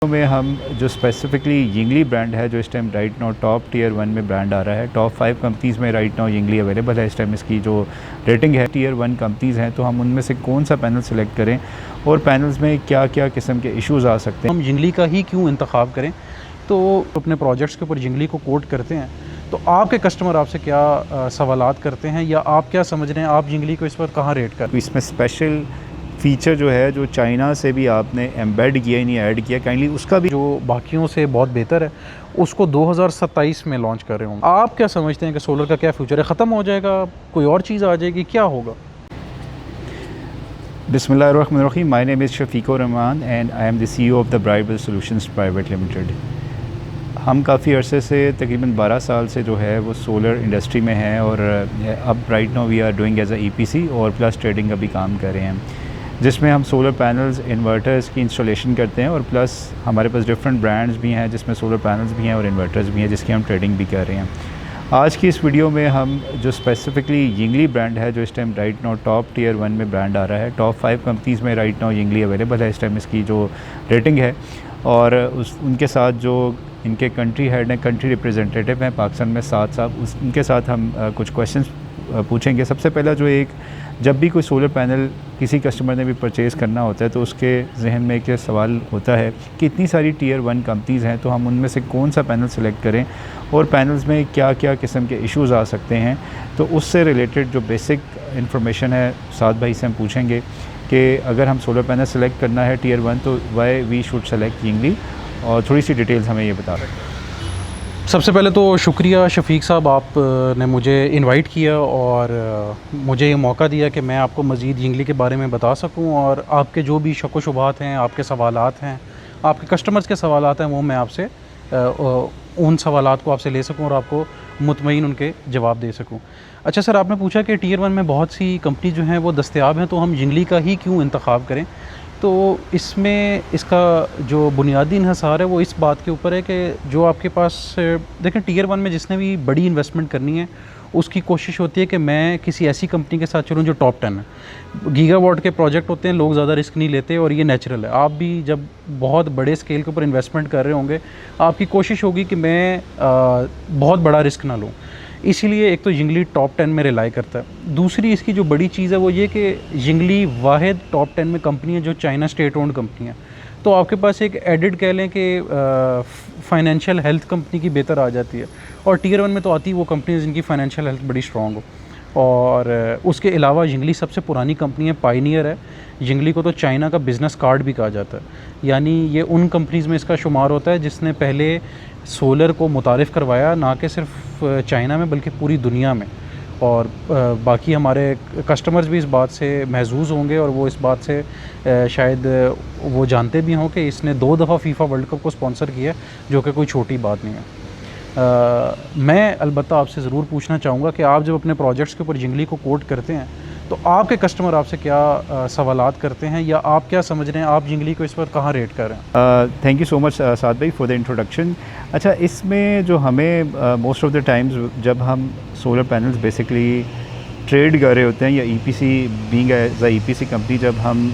में हम जो स्पेसिफिकली यिंगली ब्रांड है, जो इस time right now top tier 1 में ब्रांड आ रहा है, टॉप 5 कंपनीज़ में राइट नाउ यिंगली अवेलेबल है। इस टाइम इसकी जो रेटिंग है टियर 1 कंपनीज़ हैं, तो हम उनमें से कौन सा पैनल सेलेक्ट करें और पैनल्स में क्या क्या किस्म के इश्यूज़ आ सकते हैं। हम यिंगली का ही क्यों इंतखाब करें, तो अपने प्रोजेक्ट्स के ऊपर यिंगली को कोट करते हैं तो आपके कस्टमर आपसे क्या सवालात करते हैं या आप क्या समझ रहे हैं, आप यिंगली को इस पर कहाँ रेट कर। इसमें स्पेशल फ़ीचर जो है, जो चाइना से भी आपने एम्बेड किया ही नहीं ऐड किया, काइंडली उसका भी जो बाकियों से बहुत बेहतर है उसको 2027 में लॉन्च कर रहे होंगे। आप क्या समझते हैं कि सोलर का क्या फ्यूचर है, ख़त्म हो जाएगा, कोई और चीज़ आ जाएगी, क्या होगा? बिस्मिल्लाहिर्रहमानिर्रहीम। My name is Shafiqur Rahman and I am the CEO of the Brightwell solutions private limited. हम काफ़ी अरसे से तकरीबन 12 साल से जो है वो सोलर इंडस्ट्री में हैं और अब right now we are doing as a EPC और प्लस ट्रेडिंग का भी काम कर रहे हैं, जिसमें हम सोलर पैनल्स, इन्वर्टर्स की इंस्टॉलेशन करते हैं और प्लस हमारे पास डिफरेंट ब्रांड्स भी हैं जिसमें सोलर पैनल्स भी हैं और इन्वर्टर्स भी हैं, जिसकी हम ट्रेडिंग भी कर रहे हैं। आज की इस वीडियो में हम जो स्पेसिफिकली यिंगली ब्रांड है, जो इस time right now top tier 1 में ब्रांड आ रहा है, टॉप 5 कंपनीज़ में राइट नाउ यिंगली अवेलेबल है। इस टाइम इसकी जो रेटिंग है और उनके साथ जो इनके कंट्री हेड हैं, कंट्री रिप्रेजेंटेटिव हैं पाकिस्तान में, साथ उनके साथ हम कुछ क्वेश्चंस पूछेंगे। सबसे पहला जो एक, जब भी कोई सोलर पैनल किसी कस्टमर ने भी परचेज़ करना होता है तो उसके जहन में एक सवाल होता है कि इतनी सारी टियर 1 कंपनीज़ हैं, तो हम उनमें से कौन सा पैनल सेलेक्ट करें और पैनल्स में क्या क्या किस्म के इश्यूज़ आ सकते हैं। तो उससे रिलेटेड जो बेसिक इन्फॉर्मेशन है साद भाई से हम पूछेंगे कि अगर हम सोलर पैनल सेलेक्ट करना है टियर 1 तो वाई वी शुड सेलेक्ट यिंगली, और थोड़ी सी डिटेल्स हमें ये बता रहे हैं। सबसे पहले तो शुक्रिया शफीक साहब, आपने मुझे इनवाइट किया और मुझे ये मौका दिया कि मैं आपको मज़ीद यिंगली के बारे में बता सकूं और आपके जो भी शक व शुबात हैं, आपके सवालात हैं, आपके कस्टमर्स के सवालात हैं, वो मैं आपसे उन सवालात को आपसे ले सकूं और आपको मुतमईन उनके जवाब दे सकूं। अच्छा सर, आपने पूछा कि टियर 1 में बहुत सी कंपनी जो हैं वो दस्तयाब हैं, तो हम यिंगली का ही क्यों इंतखाब करें। तो इसमें इसका जो बुनियादी इन्हसार है वो इस बात के ऊपर है कि जो आपके पास, देखें टियर 1 में जिसने भी बड़ी इन्वेस्टमेंट करनी है उसकी कोशिश होती है कि मैं किसी ऐसी कंपनी के साथ चलूँ जो टॉप 10 है। गीगावाट के प्रोजेक्ट होते हैं, लोग ज़्यादा रिस्क नहीं लेते और ये नेचुरल है। आप भी जब बहुत बड़े स्केल के ऊपर इन्वेस्टमेंट कर रहे होंगे, आपकी कोशिश होगी कि मैं बहुत बड़ा रिस्क ना लूँ, इसीलिए एक तो यिंगली टॉप 10 में रिलाई करता है। दूसरी इसकी जो बड़ी चीज़ है वो ये कि यिंगली वाहिद टॉप 10 में कंपनी है जो चाइना स्टेट ओन्ड कंपनी है। तो आपके पास एक एडिड कह लें कि फाइनेंशियल हेल्थ कंपनी की बेहतर आ जाती है, और टियर 1 में तो आती वो कंपनी जिनकी फाइनेंशियल हेल्थ बड़ी स्ट्रॉन्ग हो। और उसके अलावा यिंगली सबसे पुरानी कंपनी है, पायनियर है। यिंगली को तो चाइना का बिज़नेस कार्ड भी कहा जाता है, यानी ये उन कंपनीज़ में इसका शुमार होता है जिसने पहले सोलर को मुतारिफ़ करवाया, ना कि सिर्फ चाइना में बल्कि पूरी दुनिया में। और बाकी हमारे कस्टमर्स भी इस बात से महजूज़ होंगे और वो इस बात से शायद वो जानते भी हों कि इसने 2 दफ़ा फीफा वर्ल्ड कप को स्पॉन्सर किया, जो कि कोई छोटी बात नहीं है। मैं अलबत्ता आपसे ज़रूर पूछना चाहूँगा कि आप जब अपने प्रोजेक्ट्स के ऊपर यिंगली को कोट करते हैं तो आपके कस्टमर आपसे क्या सवालात करते हैं या आप क्या समझ रहे हैं, आप यिंगली को इस पर कहाँ रेट कर रहे हैं? थैंक यू सो मच साद भाई फॉर द इंट्रोडक्शन। अच्छा, इसमें जो हमें मोस्ट ऑफ द टाइम्स जब हम सोलर पैनल्स बेसिकली ट्रेड कर रहे होते हैं या EPC being as a EPC company, जब हम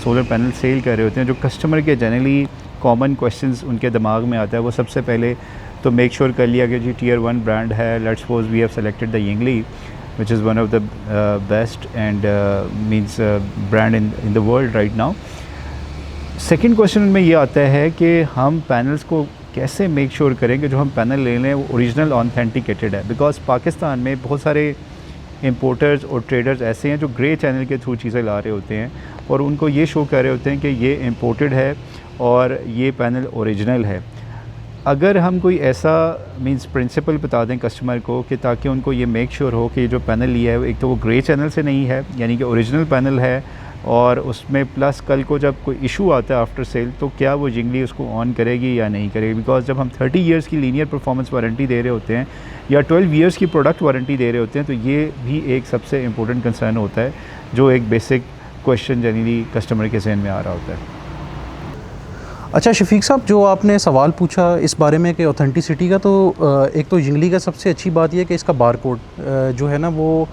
सोलर पैनल सेल कर रहे होते हैं, जो कस्टमर के जनरली कॉमन क्वेश्चंस उनके दिमाग में आता है, वो सबसे पहले तो मेक श्योर कर लिया कि जी टियर 1 ब्रांड है, let's suppose we have selected the Yingli which is one of the best and means brand in the world right now. Second question में ये आता है कि हम पैनल्स को कैसे मेक श्योर करें कि जो हम पैनल ले लें वो ओरिजिनल ऑथेंटिकेटेड है, बिकॉज पाकिस्तान में बहुत सारे इंपोर्टर्स और ट्रेडर्स ऐसे हैं जो ग्रे चैनल के थ्रू चीज़ें ला रहे होते हैं और उनको ये शो कर रहे होते हैं कि ये इंपोर्टेड है और ये पैनल ओरिजिनल है। अगर हम कोई ऐसा मींस प्रिंसिपल बता दें कस्टमर को कि ताकि उनको ये मेक श्योर हो कि जो पैनल लिया है एक तो वो ग्रे चैनल से नहीं है, यानी कि ओरिजिनल पैनल है, और उसमें प्लस कल को जब कोई इशू आता है आफ्टर सेल तो क्या वो यिंगली उसको ऑन करेगी या नहीं करेगी। बिकॉज जब हम 30 इयर्स की लीनियर परफॉर्मेंस वारंटी दे रहे होते हैं या 12 इयर्स की प्रोडक्ट वारंटी दे रहे होते हैं, तो ये भी एक सबसे इम्पोर्टेंट कंसर्न होता है, जो एक बेसिक क्वेश्चन जनरली कस्टमर के जहन में आ रहा होता है। अच्छा शफीक साहब, जो आपने सवाल पूछा इस बारे में कि ऑथेंटिसिटी का, तो एक तो यिंगली का सबसे अच्छी बात यह है कि इसका बारकोड जो है ना वो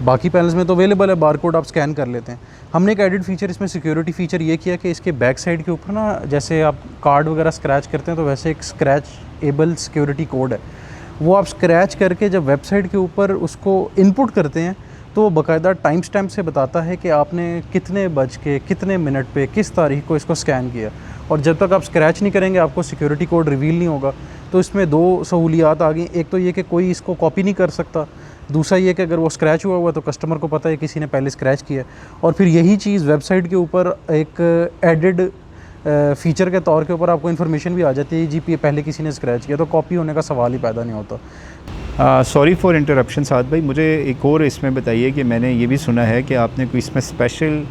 बाकी पैनल्स में तो अवेलेबल है, बारकोड आप स्कैन कर लेते हैं। हमने एक एडिड फीचर इसमें सिक्योरिटी फीचर ये किया कि इसके बैक साइड के ऊपर ना, जैसे आप कार्ड वगैरह स्क्रैच करते हैं तो वैसे एक स्क्रैच एबल सिक्योरिटी कोड है, वो आप स्क्रैच करके जब वेबसाइट के ऊपर उसको इनपुट करते हैं तो वो बाकायदा टाइम स्टैम्प से बताता है कि आपने कितने बज के कितने मिनट पे किस तारीख को इसको स्कैन किया। और जब तक आप स्क्रैच नहीं करेंगे आपको सिक्योरिटी कोड रिवील नहीं होगा। तो इसमें दो सहूलियात आ गई, एक तो ये कि कोई इसको कॉपी नहीं कर सकता, दूसरा ये कि अगर वो स्क्रैच हुआ तो कस्टमर को पता है किसी ने पहले स्क्रैच किया। और फिर यही चीज़ वेबसाइट के ऊपर एक एडेड फ़ीचर के तौर के ऊपर आपको इन्फॉर्मेशन भी आ जाती है जी पहले किसी ने स्क्रैच किया, तो कॉपी होने का सवाल ही पैदा नहीं होता। सॉरी फॉर इंटरप्शन साद भाई, मुझे एक और इसमें बताइए कि मैंने ये भी सुना है कि आपने कोई इसमें स्पेशल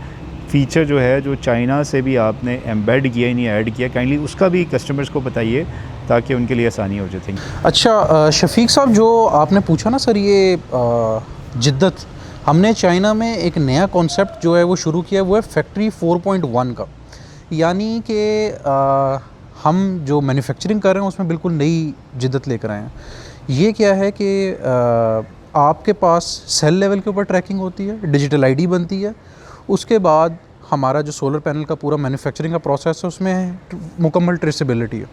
फ़ीचर जो है जो चाइना से भी आपने एम्बेड किया नहीं ऐड किया, काइंडली उसका भी कस्टमर्स को बताइए ताकि उनके लिए आसानी हो जाए। अच्छा शफीक साहब, जो आपने पूछा ना सर, ये जिद्दत, हमने चाइना में एक नया कॉन्सेप्ट जो है वो शुरू किया, वो है फैक्ट्री 4.1 का। यानी कि हम जो मैन्युफैक्चरिंग कर रहे हैं उसमें बिल्कुल नई जिद्दत लेकर आए हैं। ये क्या है कि आपके पास सेल लेवल के ऊपर ट्रैकिंग होती है, डिजिटल आईडी बनती है, उसके बाद हमारा जो सोलर पैनल का पूरा मैन्युफैक्चरिंग का प्रोसेस है उसमें मुकम्मल ट्रेसेबिलिटी है।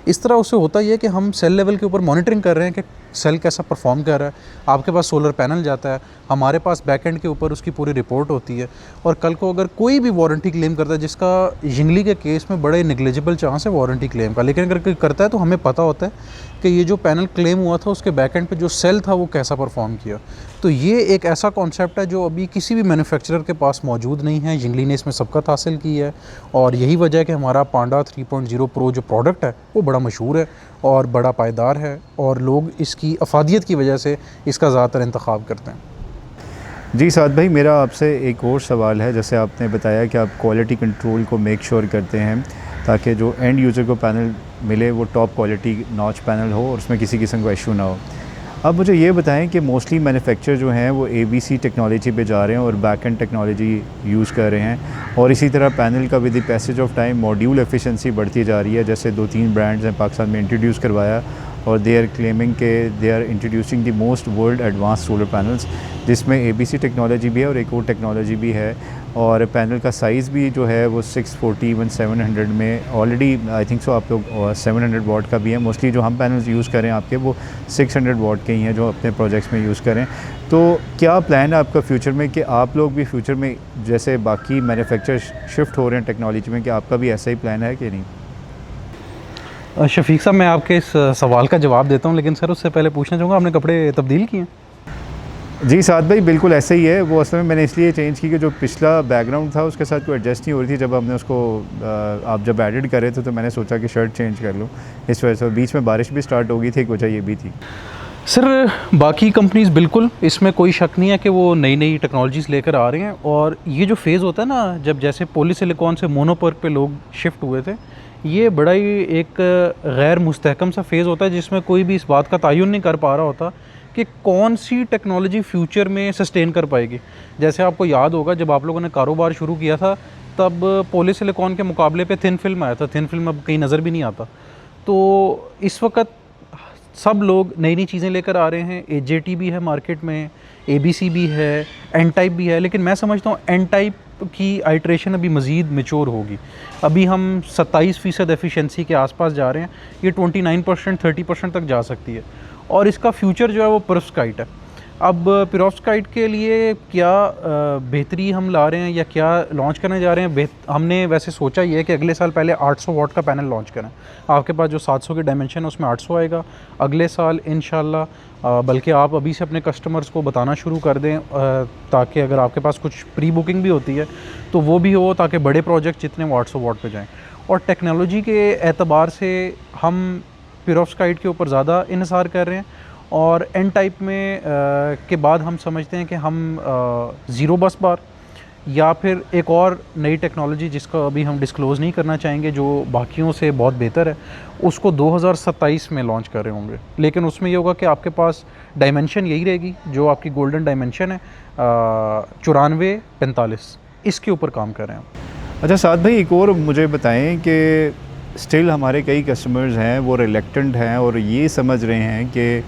इस तरह उससे होता ही है कि हम सेल लेवल के ऊपर मॉनिटरिंग कर रहे हैं कि सेल कैसा परफॉर्म कर रहा है। आपके पास सोलर पैनल जाता है, हमारे पास बैक एंड के ऊपर उसकी पूरी रिपोर्ट होती है, और कल को अगर कोई भी वारंटी क्लेम करता है, जिसका यिंगली के केस में बड़े निगलेजिबल चांस है वारंटी क्लेम का, लेकिन अगर कोई करता है तो हमें पता होता है कि ये जो पैनल क्लेम हुआ था उसके बैक एंड पे जो सेल था वो कैसा परफॉर्म किया। तो ये एक ऐसा कॉन्सेप्ट है जो अभी किसी भी मैन्युफैक्चरर के पास मौजूद नहीं है। यिंगली ने इसमें सबकत हासिल की है, और यही वजह है कि हमारा पांडा 3.0 प्रो जो प्रोडक्ट है वो बड़ा मशहूर है और बड़ा पायदार है, और लोग इसकी अफादियत की वजह से इसका ज़्यादातर इंतखाब करते हैं। जी साद भाई, मेरा आपसे एक और सवाल है। जैसे आपने बताया कि आप क्वालिटी कंट्रोल को मेक श्योर करते हैं ताकि जो एंड यूज़र को पैनल मिले वो टॉप क्वालिटी नॉच पैनल हो और उसमें किसी किस्म का इशू ना हो। अब मुझे ये बताएं कि मोस्टली मैन्युफैक्चरर जो हैं वो ABC टेक्नोलॉजी पे जा रहे हैं और बैक एंड टेक्नोलॉजी यूज़ कर रहे हैं, और इसी तरह पैनल का with the passage of time module efficiency बढ़ती जा रही है। जैसे 2-3 ब्रांड्स हैं पाकिस्तान में इंट्रोड्यूस करवाया, और दे आर क्लेमिंग के they are introducing the most world advance solar panels, जिसमें ABC टेक्नोलॉजी भी है और एक और टेक्नोलॉजी भी है। और पैनल का साइज़ भी जो है वो 640 वन 700 में ऑलरेडी आई थिंक सो आप लोग 700 वाट का भी है। मोस्टली जो हम पैनल्स यूज़ करें आपके वो 600 वाट के ही हैं जो अपने प्रोजेक्ट्स में यूज़ करें। तो क्या प्लान है आपका फ्यूचर में कि आप लोग भी फ्यूचर में जैसे बाकी मैन्युफैक्चरर शिफ्ट हो रहे हैं टेक्नोलॉजी में, कि आपका भी ऐसा ही प्लान है कि नहीं? शफीक साहब, मैं आपके इस सवाल का जवाब देता हूँ, लेकिन सर उससे पहले पूछना चाहूँगा, आपने कपड़े तब्दील किए हैं? जी साद भाई, बिल्कुल ऐसे ही है। वो असल में मैंने इसलिए चेंज की कि जो पिछला बैकग्राउंड था उसके साथ कोई एडजस्ट नहीं हो रही थी। जब हमने उसको आप जब एडिट कर रहे थे तो मैंने सोचा कि शर्ट चेंज कर लूँ, इस वजह से। बीच में बारिश भी स्टार्ट हो गई थी, एक वजह ये भी थी। सर बाकी कंपनीज़ बिल्कुल, इसमें कोई शक नहीं है कि वो नई नई टेक्नोलॉजीज़ लेकर आ रही हैं, और ये जो फेज़ होता है ना, जब जैसे पॉलीसिलिकॉन से मोनोपर्क पे लोग शिफ्ट हुए थे, ये बड़ा ही एक गैर मुस्तहकम सा फेज़ होता है जिसमें कोई भी इस बात का तयन नहीं कर पा रहा होता कि कौन सी टेक्नोलॉजी फ्यूचर में सस्टेन कर पाएगी। जैसे आपको याद होगा जब आप लोगों ने कारोबार शुरू किया था तब पॉलीसिलिकॉन के मुकाबले पे थिन फिल्म आया था। थिन फिल्म अब कहीं नज़र भी नहीं आता। तो इस वक्त सब लोग नई नई चीज़ें लेकर आ रहे हैं। AJT भी है मार्केट में, ABC भी है, N टाइप भी है, लेकिन मैं समझता हूँ N टाइप की आइट्रेशन अभी मज़ीद मैच्योर होगी। अभी हम 27% एफिशिएंसी के आसपास जा रहे हैं, ये 29% 30% तक जा सकती है, और इसका फ्यूचर जो है वो पेरोव्स्काइट है। अब पेरोव्स्काइट के लिए क्या बेहतरी हम ला रहे हैं या क्या लॉन्च करने जा रहे हैं, हमने वैसे सोचा ये है कि अगले साल पहले 800 वाट का पैनल लॉन्च करें। आपके पास जो 700 की डायमेंशन है उसमें 800 आएगा अगले साल इंशाल्लाह। बल्कि आप अभी से अपने कस्टमर्स को बताना शुरू कर दें, ताकि अगर आपके पास कुछ प्री बुकिंग भी होती है तो वो भी हो, ताकि बड़े प्रोजेक्ट जितने वो 800 वाट पे जाएँ। और टेक्नोलॉजी के एतबार से हम पेरोव्स्काइट के ऊपर ज़्यादा इन्हिसार कर रहे हैं, और N टाइप में के बाद हम समझते हैं कि हम ज़ीरो बस बार या फिर एक और नई टेक्नोलॉजी जिसका अभी हम डिस्क्लोज़ नहीं करना चाहेंगे, जो बाकियों से बहुत बेहतर है, उसको 2027 में लॉन्च कर रहे होंगे। लेकिन उसमें ये होगा कि आपके पास डायमेंशन यही रहेगी जो आपकी गोल्डन डायमेंशन है, 94-45, इसके ऊपर काम कर रहे हैं। अच्छा साद भाई, एक और मुझे बताएं कि स्टिल हमारे कई कस्टमर्स हैं वो रिलेक्टेंट हैं और ये समझ रहे हैं कि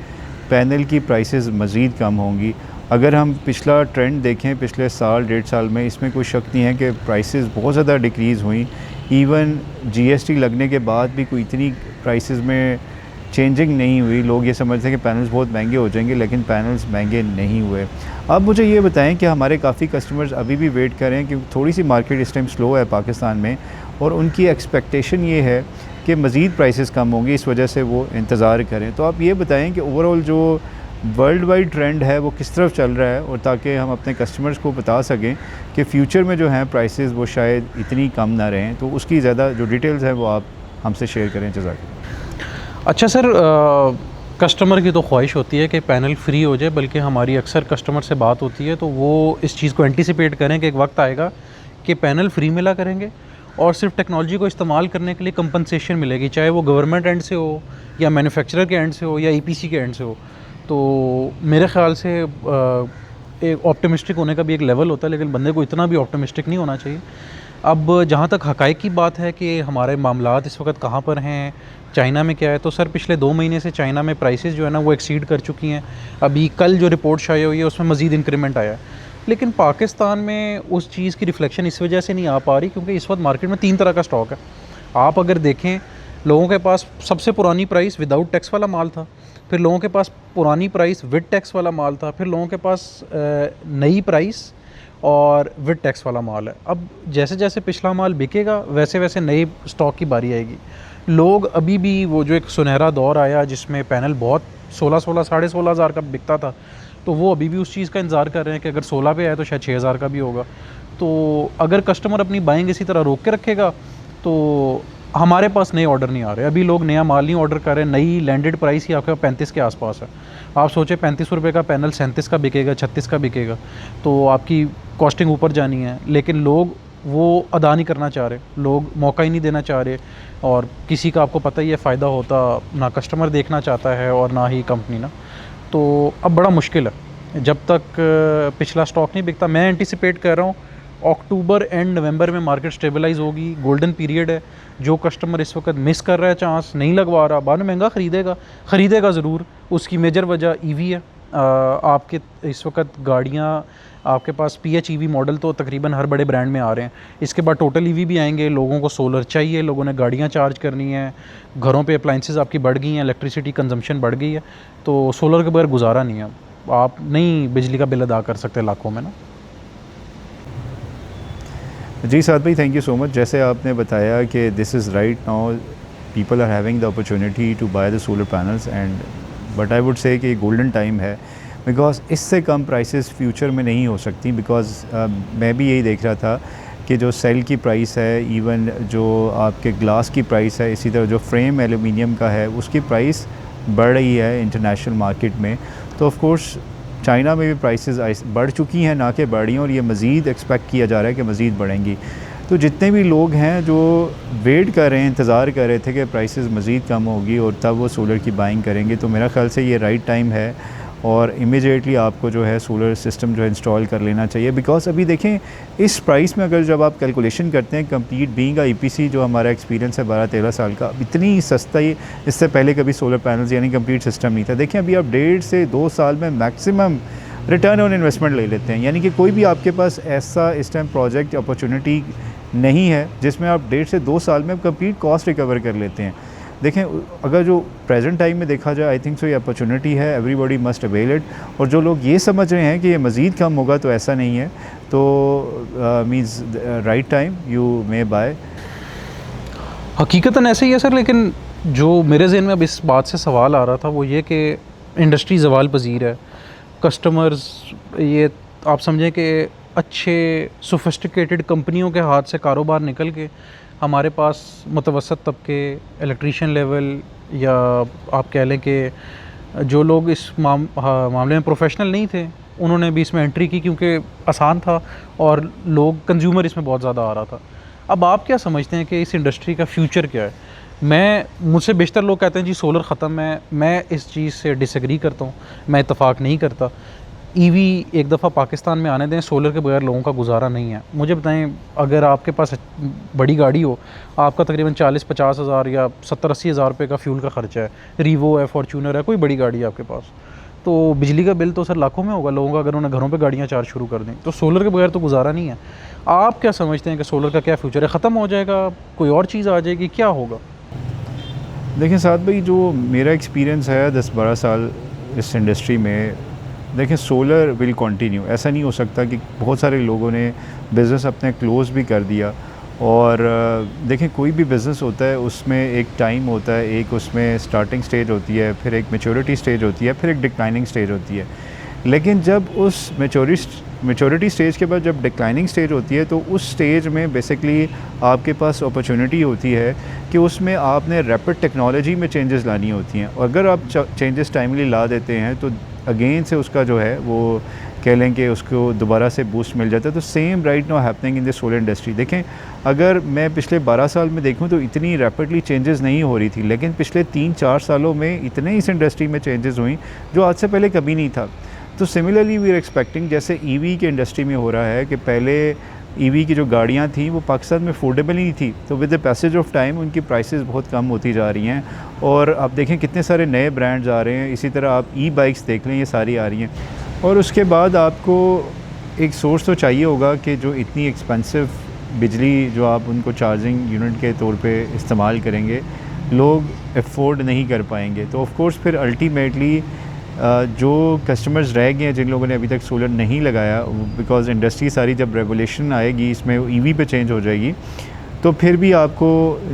पैनल की प्राइसेस मज़ीद कम होंगी, अगर हम पिछला ट्रेंड देखें पिछले साल 1.5 साल में, इसमें कोई शक नहीं है कि प्राइसेस बहुत ज़्यादा डिक्रीज़ हुई। इवन जीएसटी लगने के बाद भी कोई इतनी प्राइसेस में चेंजिंग नहीं हुई। लोग ये समझते हैं कि पैनल्स बहुत महंगे हो जाएंगे, लेकिन पैनल्स महंगे नहीं हुए। अब मुझे ये बताएं कि हमारे काफ़ी कस्टमर्स अभी भी वेट कर रहे हैं, क्योंकि थोड़ी सी मार्केट इस टाइम स्लो है पाकिस्तान में, और उनकी एक्सपेक्टेशन ये है कि मज़ीद प्राइसेस कम होंगी, इस वजह से वो इंतज़ार करें। तो आप ये बताएं कि ओवरऑल जो वर्ल्ड वाइड ट्रेंड है वो किस तरफ चल रहा है, और ताकि हम अपने कस्टमर्स को बता सकें कि फ़्यूचर में जो हैं प्राइसेस वो शायद इतनी कम ना रहें। तो उसकी ज़्यादा जो डिटेल्स हैं वो आप हमसे शेयर करें। जज़ाक। अच्छा सर, कस्टमर की तो ख्वाहिश होती है कि पैनल फ्री हो जाए, बल्कि हमारी अक्सर कस्टमर से बात होती है तो वो इस चीज़ को एंटिसिपेट करें कि एक वक्त आएगा कि पैनल फ्री मिला करेंगे और सिर्फ टेक्नोलॉजी को इस्तेमाल करने के लिए कंपनसेशन मिलेगी, चाहे वो गवर्नमेंट एंड से हो या मैन्युफैक्चरर के एंड से हो या ईपीसी के एंड से हो। तो मेरे ख़्याल से एक ऑप्टिमिस्टिक होने का भी एक लेवल होता है, लेकिन बंदे को इतना भी ऑप्टिमिस्टिक नहीं होना चाहिए। अब जहाँ तक हक़ाइक़ की बात है कि हमारे मामलात इस वक्त कहाँ पर हैं, चाइना में क्या है, तो सर पिछले 2 महीने से चाइना में प्राइसेस जो है ना वो एक्सीड कर चुकी हैं। अभी कल जो रिपोर्ट शाये हुई है उसमें मज़ीद इंक्रीमेंट आया है, लेकिन पाकिस्तान में उस चीज़ की रिफ्लेक्शन इस वजह से नहीं आ पा रही क्योंकि इस वक्त मार्केट में 3 तरह का स्टॉक है। आप अगर देखें, लोगों के पास सबसे पुरानी प्राइस विदाउट टैक्स वाला माल था, फिर लोगों के पास पुरानी प्राइस विद टैक्स वाला माल था, फिर लोगों के पास नई प्राइस और विद टैक्स वाला माल है। अब जैसे जैसे पिछला माल बिकेगा वैसे वैसे नई स्टॉक की बारी आएगी। लोग अभी भी वो जो एक सुनहरा दौर आया जिसमें पैनल बहुत 16 साढ़े 16 हज़ार का बिकता था, तो वो अभी भी उस चीज़ का इंतज़ार कर रहे हैं कि अगर 16 पे आए तो शायद 6,000 का भी होगा। तो अगर कस्टमर अपनी बाइंग इसी तरह रोक के रखेगा तो हमारे पास नए ऑर्डर नहीं आ रहे। अभी लोग नया माल नहीं ऑर्डर कर रहे हैं। नई लैंडेड प्राइस ही आपके 35 के आसपास है। आप सोचें 35 रुपये का पैनल 37 का बिकेगा, 36 का बिकेगा, तो आपकी कॉस्टिंग ऊपर जानी है। लेकिन लोग वो अदा नहीं करना चाह रहे, लोग मौका ही नहीं देना चाह रहे, और किसी का आपको पता ही है फ़ायदा होता ना कस्टमर देखना चाहता है और ना ही कंपनी ना। तो अब बड़ा मुश्किल है, जब तक पिछला स्टॉक नहीं बिकता। मैं एंटिसिपेट कर रहा हूँ अक्टूबर एंड नवंबर में मार्केट स्टेबलाइज होगी, गोल्डन पीरियड है। जो कस्टमर इस वक्त मिस कर रहा है, चांस नहीं लगवा रहा, बाद में महंगा ख़रीदेगा ज़रूर। उसकी मेजर वजह ईवी है। आपके इस वक्त गाड़ियाँ, आपके पास PHEV मॉडल तो तकरीबन हर बड़े ब्रांड में आ रहे हैं। इसके बाद टोटल EV भी आएंगे। लोगों को सोलर चाहिए, लोगों ने गाड़ियाँ चार्ज करनी है, घरों पे अप्लाइंसेस आपकी बढ़ गई हैं, इलेक्ट्रिसिटी कंजम्पशन बढ़ गई है, तो सोलर के बगैर गुजारा नहीं है। आप नहीं बिजली का बिल अदा कर सकते लाखों में ना। जी साद भाई, थैंक यू सो मच। जैसे आपने बताया कि this is right now people are having the opportunity to buy the solar panels, and but I would say कि गोल्डन टाइम है, बिकॉज़ इससे कम प्राइसेस फ्यूचर में नहीं हो सकती। बिकॉज़ मैं भी यही देख रहा था कि जो सेल की प्राइस है, इवन जो आपके ग्लास की प्राइस है, इसी तरह जो फ्रेम एलुमिनियम का है उसकी प्राइस बढ़ रही है इंटरनेशनल मार्केट में। तो ऑफ कोर्स चाइना में भी प्राइसेस बढ़ चुकी हैं, ना कि बढ़ रही हैं, और ये मज़ीद एक्सपेक्ट किया जा रहा है कि मज़ीद बढ़ेंगी। तो जितने भी लोग हैं जो वेट कर रहे हैं, इंतज़ार कर रहे थे कि प्राइसेस मज़ीद कम होगी और तब वो सोलर की बाइंग करेंगे, तो मेरा ख़्याल से ये राइट टाइम है और इमीडिएटली आपको जो है सोलर सिस्टम जो है इंस्टॉल कर लेना चाहिए। बिकॉज़ अभी देखें इस प्राइस में अगर जब आप कैलकुलेशन करते हैं, कंप्लीट बीइंग का EPC जो हमारा एक्सपीरियंस है 12-13 साल का, इतनी सस्ता ही इससे पहले कभी सोलर पैनल्स यानी कंप्लीट सिस्टम नहीं था। देखें अभी आप 1.5 से 2 साल में मैक्सिमम रिटर्न ऑन इन्वेस्टमेंट ले लेते हैं, यानी कि कोई भी आपके पास ऐसा इस टाइम प्रोजेक्ट अपॉर्चुनिटी नहीं है जिसमें आप 1.5 से 2 साल में कंप्लीट कॉस्ट रिकवर कर लेते हैं। देखें अगर जो प्रेजेंट टाइम में देखा जाए, आई थिंक सो ये अपॉर्चुनिटी है, एवरीबॉडी मस्ट अवेल इट। और जो लोग ये समझ रहे हैं कि ये मज़ीद कम होगा, तो ऐसा नहीं है। तो means right time you may buy. हकीकतन ऐसे ही है सर, लेकिन जो मेरे जहन में अब इस बात से सवाल आ रहा था वो ये कि इंडस्ट्री ज़वाल पजीर है। कस्टमर्स, ये आप समझें कि अच्छे सोफिस्टिकेटेड कंपनियों के हाथ से कारोबार निकल के हमारे पास मुतवसत तबके, इलेक्ट्रीशियन लेवल, या आप कह लें कि जो लोग इस मामले में प्रोफेशनल नहीं थे, उन्होंने भी इसमें एंट्री की क्योंकि आसान था और लोग कंज्यूमर इसमें बहुत ज़्यादा आ रहा था। अब आप क्या समझते हैं कि इस इंडस्ट्री का फ्यूचर क्या है? मुझसे बेशतर लोग कहते हैं जी सोलर ख़त्म है। मैं इस चीज़ से डिसएग्री करता हूँ, मैं इत्तफाक नहीं करता। EV एक दफ़ा पाकिस्तान में आने दें, सोलर के बगैर लोगों का गुजारा नहीं है। मुझे बताएं, अगर आपके पास बड़ी गाड़ी हो, आपका तकरीबन 40-50 हज़ार या 70-80 हज़ार रुपये का फ्यूल का ख़र्चा है, रीवो है, फॉर्चूनर है, कोई बड़ी गाड़ी है आपके पास, तो बिजली का बिल तो सर लाखों में होगा लोगों का अगर उन्हें घरों पे गाड़ियाँ चार्ज शुरू कर दें। तो सोलर के बगैर तो गुजारा नहीं है। आप क्या समझते हैं कि सोलर का क्या फ्यूचर है? ख़त्म हो जाएगा, कोई और चीज़ आ जाएगी, क्या होगा? देखिए साद भाई, जो मेरा एक्सपीरियंस है 10-12 साल इस इंडस्ट्री में, देखिए सोलर विल कंटिन्यू। ऐसा नहीं हो सकता कि बहुत सारे लोगों ने बिज़नेस अपने क्लोज़ भी कर दिया। और देखें, कोई भी बिज़नेस होता है उसमें एक टाइम होता है, एक उसमें स्टार्टिंग स्टेज होती है, फिर एक मैच्योरिटी स्टेज होती है, फिर एक डिक्लाइनिंग स्टेज होती है। लेकिन जब उस मैच्योरिटी स्टेज के बाद जब डिक्लाइनिंग स्टेज होती है, तो उस स्टेज में बेसिकली आपके पास अपॉर्चुनिटी होती है कि उसमें आपने रैपिड टेक्नोलॉजी में चेंजेस लानी होती हैं। और अगर आप चेंजेस टाइमली ला देते हैं तो अगेन से उसका जो है वो कह लें कि उसको दोबारा से बूस्ट मिल जाता है। तो same right now happening in the solar industry. देखें, अगर मैं पिछले 12 साल में देखूं तो इतनी रैपिडली चेंजेस नहीं हो रही थी, लेकिन पिछले 3-4 सालों में इतने इस इंडस्ट्री में चेंजेस हुई जो आज से पहले कभी नहीं था। तो सिमिलरली वी आर एक्सपेक्टिंग, जैसे ईवी के इंडस्ट्री में हो रहा है कि पहले ईवी की जो गाड़ियाँ थी वो पाकिस्तान में अफोर्डेबल ही नहीं थी, तो with the passage of time उनकी प्राइसेस बहुत कम होती जा रही हैं। और आप देखें कितने सारे नए ब्रांड्स आ रहे हैं। इसी तरह आप ई बाइक्स देख लें, ये सारी आ रही हैं। और उसके बाद आपको एक सोर्स तो चाहिए होगा कि जो इतनी एक्सपेंसिव बिजली जो आप उनको चार्जिंग यूनिट के तौर पे इस्तेमाल करेंगे, लोग अफोर्ड नहीं कर पाएंगे। तो ऑफ कोर्स फिर अल्टीमेटली जो कस्टमर्स रह गए हैं जिन लोगों ने अभी तक सोलर नहीं लगाया, बिकॉज़ इंडस्ट्री सारी जब रेगुलेशन आएगी इसमें ईवी पे चेंज हो जाएगी, तो फिर भी आपको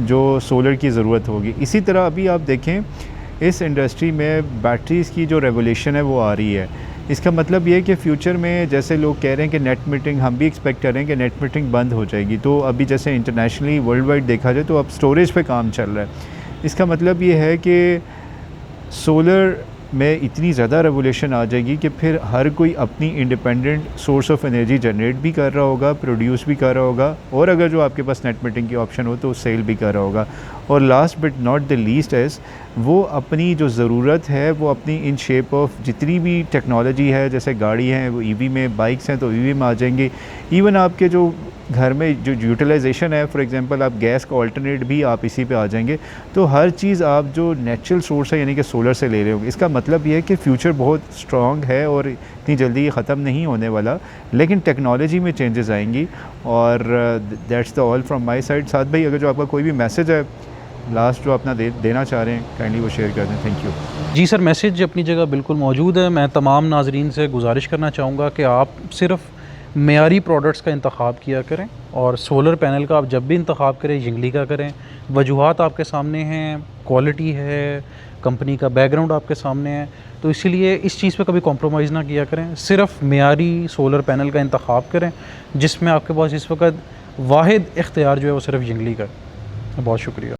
जो सोलर की ज़रूरत होगी। इसी तरह अभी आप देखें इस इंडस्ट्री में बैटरीज़ की जो रेगुलेशन है वो आ रही है। इसका मतलब ये है कि फ़्यूचर में जैसे लोग कह रहे हैं कि नेट मीटरिंग, हम भी एक्सपेक्ट कर रहे हैं कि नेट मीटरिंग बंद हो जाएगी। तो अभी जैसे इंटरनेशनली वर्ल्ड वाइड देखा जाए तो अब स्टोरेज पे काम चल रहा है। इसका मतलब ये है कि सोलर में इतनी ज़्यादा रेगुलेशन आ जाएगी कि फिर हर कोई अपनी independent source of energy generate भी कर रहा होगा, प्रोड्यूस भी कर रहा होगा, और अगर जो आपके पास नेट मीटरिंग की ऑप्शन हो तो सेल भी कर रहा होगा। और last but not the least as, वो अपनी जो ज़रूरत है वो अपनी इन शेप ऑफ जितनी भी टेक्नोलॉजी है, जैसे गाड़ी हैं वो ईवी में, बाइक्स हैं तो ईवी में आ जाएंगे। इवन आपके जो घर में जो यूटिलाइजेशन है, फॉर एग्जांपल आप गैस का ऑल्टरनेट भी आप इसी पे आ जाएंगे। तो हर चीज़ आप जो नेचुरल सोर्स है यानी कि सोलर से ले रहे होंगे। इसका मतलब ये है कि फ्यूचर बहुत स्ट्रॉन्ग है और इतनी जल्दी ये ख़त्म नहीं होने वाला, लेकिन टेक्नोलॉजी में चेंजेस आएंगी। और that's the all from my side. साथ भाई, अगर जो आपका कोई भी मैसेज है लास्ट जो अपना देना चाह रहे हैं, काइंडली वो शेयर कर दें। Thank you. जी सर, मैसेज अपनी जगह बिल्कुल मौजूद है। मैं तमाम नाजरीन से गुजारिश करना चाहूँगा कि आप सिर्फ़ मेयारी प्रोडक्ट्स का इंतखाब किया करें, और सोलर पैनल का आप जब भी इंतखाब करें जिंगली का करें। वजूहात आपके सामने हैं, क्वालिटी है, कंपनी का बैकग्राउंड आपके सामने है, तो इसीलिए इस चीज़ पे कभी कॉम्प्रोमाइज़ ना किया करें। सिर्फ़ मेयारी सोलर पैनल का इंतखाब करें जिसमें आपके पास इस वक्त वाहिद इख्तियार जो है वो सिर्फ जिंगली का है। बहुत शुक्रिया।